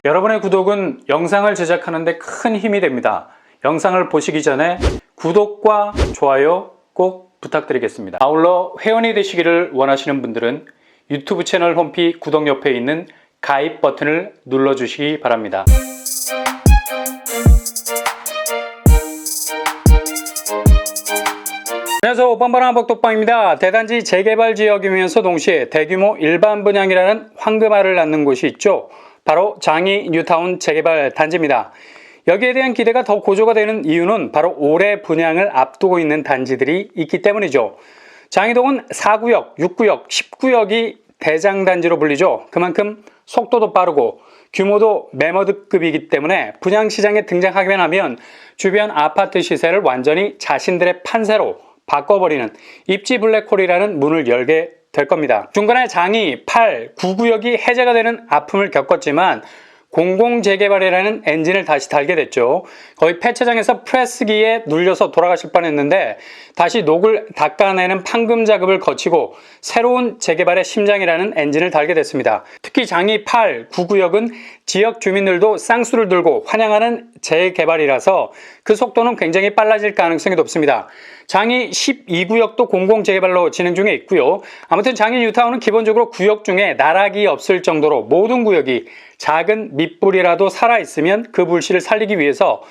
여러분의 구독은 영상을 제작하는 데 큰 힘이 됩니다. 영상을 보시기 전에 구독과 좋아요 꼭 부탁드리겠습니다. 아울러 회원이 되시기를 원하시는 분들은 유튜브 채널 홈피 구독 옆에 있는 가입 버튼을 눌러주시기 바랍니다. 안녕하세요. 뻔뻔한 복덕방입니다. 대단지 재개발 지역이면서 동시에 대규모 일반 분양이라는 황금알을 낳는 곳이 있죠. 바로 장이 뉴타운 재개발 단지입니다. 여기에 대한 기대가 더 고조가 되는 이유는 바로 올해 분양을 앞두고 있는 단지들이 있기 때문이죠. 장이동은 4구역, 6구역, 10구역이 대장단지로 불리죠. 그만큼 속도도 빠르고 규모도 매머드급이기 때문에 분양시장에 등장하기만 하면 주변 아파트 시세를 완전히 자신들의 판세로 바꿔버리는 입지 블랙홀이라는 문을 열게 될 겁니다. 중간에 장이 8, 9구역이 해제가 되는 아픔을 겪었지만 공공재개발이라는 엔진을 다시 달게 됐죠. 거의 폐차장에서 프레스기에 눌려서 돌아가실 뻔했는데 다시 녹을 닦아내는 판금 작업을 거치고 새로운 재개발의 심장이라는 엔진을 달게 됐습니다. 특히 장이 8, 9구역은 지역 주민들도 쌍수를 들고 환영하는 재개발이라서 그 속도는 굉장히 빨라질 가능성이 높습니다. 장이 12구역도 공공재개발로 진행 중에 있고요. 아무튼 장이 뉴타운은 기본적으로 구역 중에 나락이 없을 정도로 모든 구역이 작은 밑불이라도 살아있으면 그 불씨를 살리기 위해서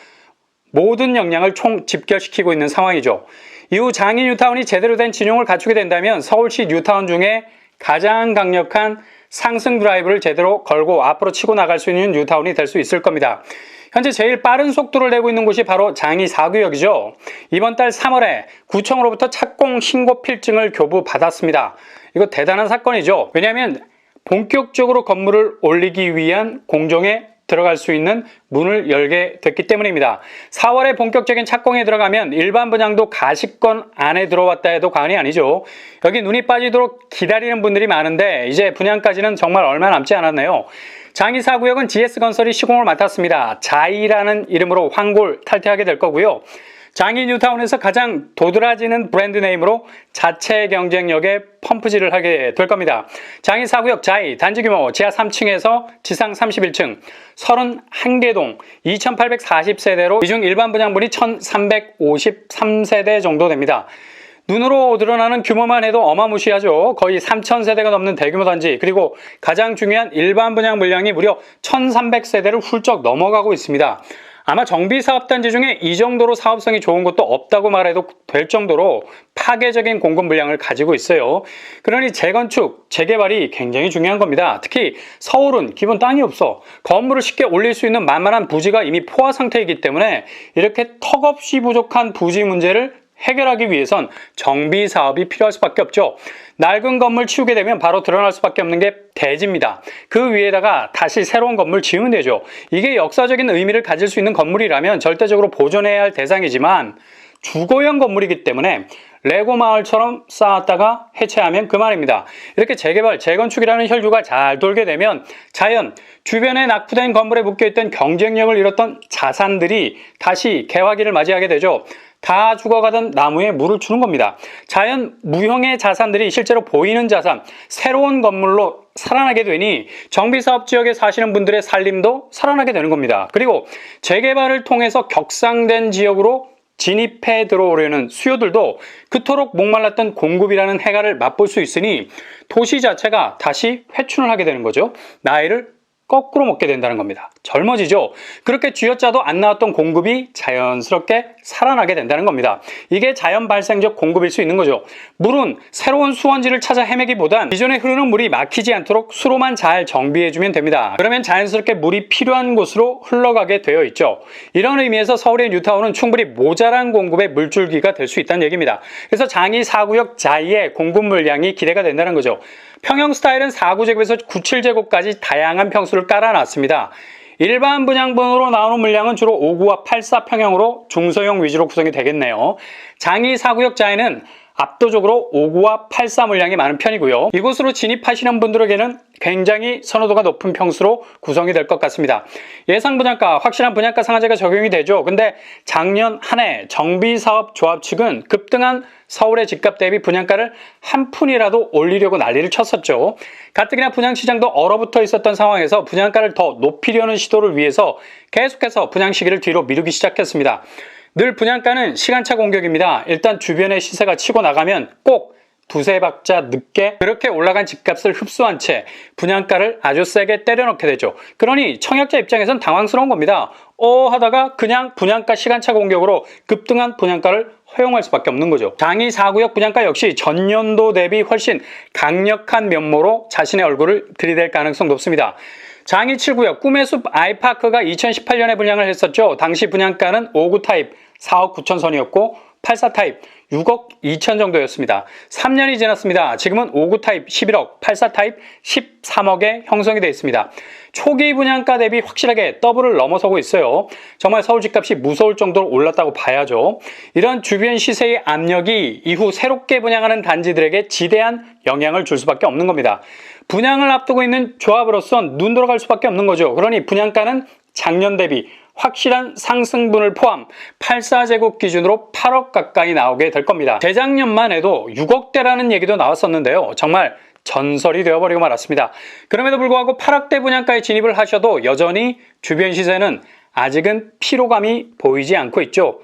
모든 역량을 총 집결시키고 있는 상황이죠. 이후 장이 뉴타운이 제대로 된 진용을 갖추게 된다면 서울시 뉴타운 중에 가장 강력한 상승 드라이브를 제대로 걸고 앞으로 치고 나갈 수 있는 뉴타운이 될 수 있을 겁니다. 현재 제일 빠른 속도를 내고 있는 곳이 바로 장이 4구역이죠. 이번 달 3월에 구청으로부터 착공 신고 필증을 교부받았습니다. 이거 대단한 사건이죠. 왜냐하면 본격적으로 건물을 올리기 위한 공정에 들어갈 수 있는 문을 열게 됐기 때문입니다. 4월에 본격적인 착공에 들어가면 일반 분양도 가시권 안에 들어왔다 해도 과언이 아니죠. 여기 눈이 빠지도록 기다리는 분들이 많은데 이제 분양까지는 정말 얼마 남지 않았네요. 장이 4구역은 GS건설이 시공을 맡았습니다. 자이라는 이름으로 황골 탈퇴하게 될 거고요. 장이 뉴타운에서 가장 도드라지는 브랜드 네임으로 자체 경쟁력에 펌프질을 하게 될 겁니다. 장이 4구역 자이 단지 규모 지하 3층에서 지상 31층 31개 동 2840세대로 이 중 일반 분양분이 1353세대 정도 됩니다. 눈으로 드러나는 규모만 해도 어마무시하죠. 거의 3000세대가 넘는 대규모 단지, 그리고 가장 중요한 일반 분양 물량이 무려 1300세대를 훌쩍 넘어가고 있습니다. 아마 정비사업단지 중에 이 정도로 사업성이 좋은 곳도 없다고 말해도 될 정도로 파괴적인 공급 물량을 가지고 있어요. 그러니 재건축, 재개발이 굉장히 중요한 겁니다. 특히 서울은 기본 땅이 없어 건물을 쉽게 올릴 수 있는 만만한 부지가 이미 포화 상태이기 때문에 이렇게 턱없이 부족한 부지 문제를 해결하기 위해선 정비 사업이 필요할 수밖에 없죠. 낡은 건물 치우게 되면 바로 드러날 수밖에 없는 게 대지입니다. 그 위에다가 다시 새로운 건물 지으면 되죠. 이게 역사적인 의미를 가질 수 있는 건물이라면 절대적으로 보존해야 할 대상이지만 주거용 건물이기 때문에 레고 마을처럼 쌓았다가 해체하면 그만입니다. 이렇게 재개발, 재건축이라는 혈류가 잘 돌게 되면 자연, 주변에 낙후된 건물에 묶여있던 경쟁력을 잃었던 자산들이 다시 개화기를 맞이하게 되죠. 다 죽어가던 나무에 물을 주는 겁니다. 자연 무형의 자산들이 실제로 보이는 자산, 새로운 건물로 살아나게 되니 정비사업 지역에 사시는 분들의 살림도 살아나게 되는 겁니다. 그리고 재개발을 통해서 격상된 지역으로 진입해 들어오려는 수요들도 그토록 목말랐던 공급이라는 해가를 맛볼 수 있으니 도시 자체가 다시 회춘을 하게 되는 거죠. 나이를 거꾸로 먹게 된다는 겁니다. 젊어지죠. 그렇게 쥐어짜도 안 나왔던 공급이 자연스럽게 살아나게 된다는 겁니다. 이게 자연 발생적 공급일 수 있는 거죠. 물은 새로운 수원지를 찾아 헤매기보단 기존에 흐르는 물이 막히지 않도록 수로만 잘 정비해주면 됩니다. 그러면 자연스럽게 물이 필요한 곳으로 흘러가게 되어 있죠. 이런 의미에서 서울의 뉴타운은 충분히 모자란 공급의 물줄기가 될 수 있다는 얘기입니다. 그래서 장이 4구역 자이의 공급 물량이 기대가 된다는 거죠. 평형 스타일은 4구제곱에서 97제곱까지 다양한 평수를 깔아놨습니다. 일반 분양분으로 나오는 물량은 주로 5구와 8사 평형으로 중소형 위주로 구성이 되겠네요. 장이 4구역 자이는 압도적으로 5구와 8사 물량이 많은 편이고요. 이곳으로 진입하시는 분들에게는 굉장히 선호도가 높은 평수로 구성이 될 것 같습니다. 예상 분양가, 확실한 분양가 상한제가 적용이 되죠. 근데 작년 한 해 정비사업 조합 측은 급등한 서울의 집값 대비 분양가를 한 푼이라도 올리려고 난리를 쳤었죠. 가뜩이나 분양시장도 얼어붙어 있었던 상황에서 분양가를 더 높이려는 시도를 위해서 계속해서 분양 시기를 뒤로 미루기 시작했습니다. 늘 분양가는 시간차 공격입니다. 일단 주변의 시세가 치고 나가면 꼭 두세 박자 늦게 그렇게 올라간 집값을 흡수한 채 분양가를 아주 세게 때려넣게 되죠. 그러니 청약자 입장에선 당황스러운 겁니다. 하다가 그냥 분양가 시간차 공격으로 급등한 분양가를 허용할 수밖에 없는 거죠. 장이 4구역 분양가 역시 전년도 대비 훨씬 강력한 면모로 자신의 얼굴을 들이댈 가능성 높습니다. 장이 7구역 꿈의 숲 아이파크가 2018년에 분양을 했었죠. 당시 분양가는 5구 타입 4억 9천 선이었고 84 타입 6억 2천 정도였습니다. 3년이 지났습니다. 지금은 5구 타입 11억, 84 타입 13억에 형성이 되어 있습니다. 초기 분양가 대비 확실하게 더블을 넘어서고 있어요. 정말 서울 집값이 무서울 정도로 올랐다고 봐야죠. 이런 주변 시세의 압력이 이후 새롭게 분양하는 단지들에게 지대한 영향을 줄 수밖에 없는 겁니다. 분양을 앞두고 있는 조합으로선 눈 돌아갈 수밖에 없는 거죠. 그러니 분양가는 작년 대비 확실한 상승분을 포함 84제곱 기준으로 8억 가까이 나오게 될 겁니다. 재작년만 해도 6억대라는 얘기도 나왔었는데요. 정말 전설이 되어버리고 말았습니다. 그럼에도 불구하고 8억대 분양가에 진입을 하셔도 여전히 주변 시세는 아직은 피로감이 보이지 않고 있죠.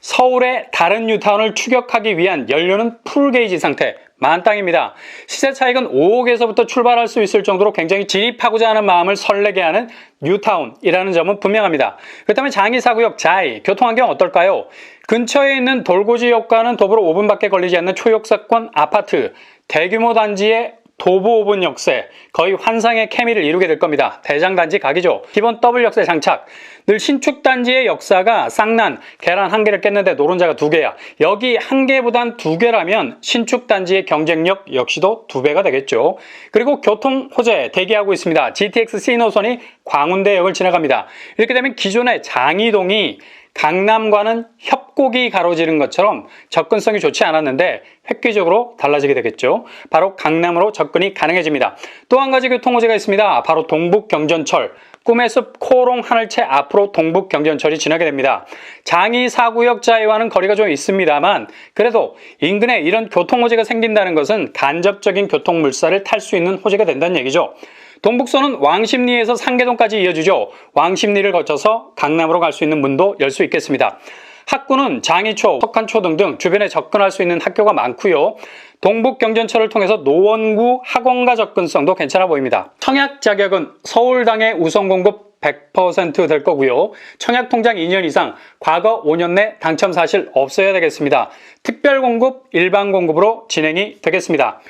서울의 다른 뉴타운을 추격하기 위한 연료는 풀게이지 상태, 만땅입니다. 시세 차익은 5억에서부터 출발할 수 있을 정도로 굉장히 진입하고자 하는 마음을 설레게 하는 뉴타운이라는 점은 분명합니다. 그렇다면 장이 4구역 자이, 교통환경 어떨까요? 근처에 있는 돌고지역과는 도보로 5분밖에 걸리지 않는 초역세권 아파트, 대규모 단지의 도보 5분 역세, 거의 환상의 케미를 이루게 될 겁니다. 대장단지 각이죠. 기본 더블 역세 장착. 늘 신축단지의 역사가 쌍난, 계란 한 개를 깼는데 노른자가 두 개야. 여기 한 개보단 두 개라면 신축단지의 경쟁력 역시도 두 배가 되겠죠. 그리고 교통 호재 대기하고 있습니다. GTX C 노선이 광운대역을 지나갑니다. 이렇게 되면 기존의 장이동이 강남과는 협곡이 가로지른 것처럼 접근성이 좋지 않았는데 획기적으로 달라지게 되겠죠. 바로 강남으로 접근이 가능해집니다. 또 한 가지 교통호재가 있습니다. 바로 동북경전철. 꿈의 숲 코롱 하늘채 앞으로 동북경전철이 지나게 됩니다. 장이 4구역 자이와는 거리가 좀 있습니다만 그래도 인근에 이런 교통호재가 생긴다는 것은 간접적인 교통물살을 탈 수 있는 호재가 된다는 얘기죠. 동북선은 왕십리에서 상계동까지 이어지죠. 왕십리를 거쳐서 강남으로 갈 수 있는 문도 열 수 있겠습니다. 학구는 장이초, 석한초 등등 주변에 접근할 수 있는 학교가 많고요. 동북경전철을 통해서 노원구 학원가 접근성도 괜찮아 보입니다. 청약 자격은 서울당의 우선 공급 100% 될 거고요. 청약 통장 2년 이상, 과거 5년 내 당첨 사실 없어야 되겠습니다. 특별 공급, 일반 공급으로 진행이 되겠습니다.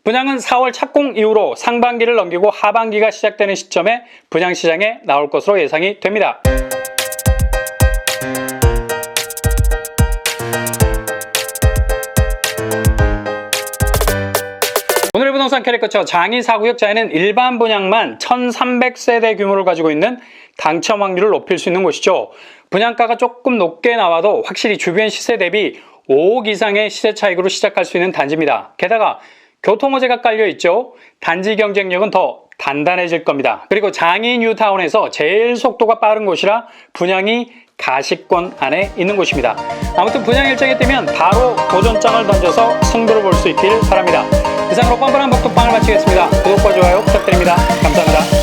분양은 4월 착공 이후로 상반기를 넘기고 하반기가 시작되는 시점에 분양시장에 나올 것으로 예상이 됩니다. 오늘의 부동산 캐릭터처 장이 4구역 자이는 일반 분양만 1300세대 규모를 가지고 있는 당첨 확률을 높일 수 있는 곳이죠. 분양가가 조금 높게 나와도 확실히 주변 시세 대비 5억 이상의 시세 차익으로 시작할 수 있는 단지입니다. 게다가 교통호재가 깔려있죠. 단지 경쟁력은 더 단단해질 겁니다. 그리고 장이 뉴타운에서 제일 속도가 빠른 곳이라 분양이 가시권 안에 있는 곳입니다. 아무튼 분양 일정이 뜨면 바로 도전장을 던져서 승부를 볼 수 있길 바랍니다. 이상으로 뻔뻔한 복도빵을 마치겠습니다. 구독과 좋아요 부탁드립니다. 감사합니다.